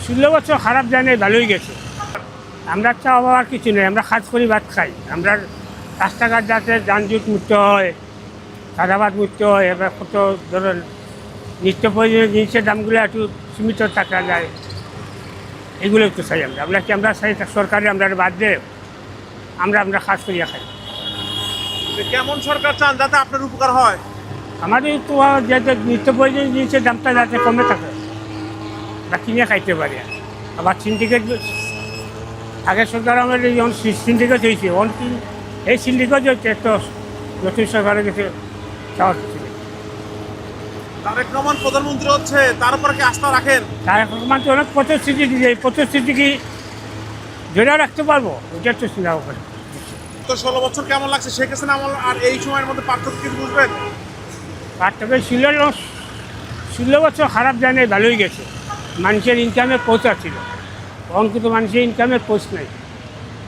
16 বছর খারাপ যায় নাই, ভালোই গেছে। আমরা চাওয়া আর কিছু নেই, আমরা কাজ করি ভাত খাই। আমরা রাস্তাঘাট যাতে যানজট মুক্ত হয়, চাঁদাবাদ মুক্ত হয়, এবার কত ধরেন নিত্য প্রয়োজনীয় জিনিসের দামগুলো একটু সীমিত থাকা যায়, এগুলো একটু চাই। আমরা চাই সরকারে আমরা বাদ দিয়ে আমরা কাজ করিয়া খাই। কেমন সরকার চান যাতে আপনার উপকার হয়? আমাদের তো যাতে নিত্য প্রয়োজনীয় জিনিসের দামটা যাতে কমে থাকে, আমরা কিনে খাইতে পারি। আবার সিন্ডিকেট, আগের সরকার আমাদের যখন সিন্ডিকেট হয়েছে, এই সিন্ডিকেট হচ্ছে তো নতুন সরকারের কাছে চাওয়া ছিল। তারেক রহমান প্রধানমন্ত্রী হচ্ছে, তার উপরে কি আস্থা রাখেন? তারেক রহমান তো অনেক প্রতিশ্রুতি দিয়ে, এই প্রতিশ্রুতি কি ধরে রাখতে পারবো, ওটা তো চিন্তা করে। তো 16 বছর কেমন লাগছে শেখ হাসিনা আমল আর এই সময়ের মধ্যে পার্থক্য কিছু বুঝবেন? তবে 16 বছর খারাপ যায় নাই, ভালোই গেছে। মানুষের ইনকামের পৌঁছা ছিল, তখন কিন্তু মানুষের ইনকামের পৌঁছ নাই।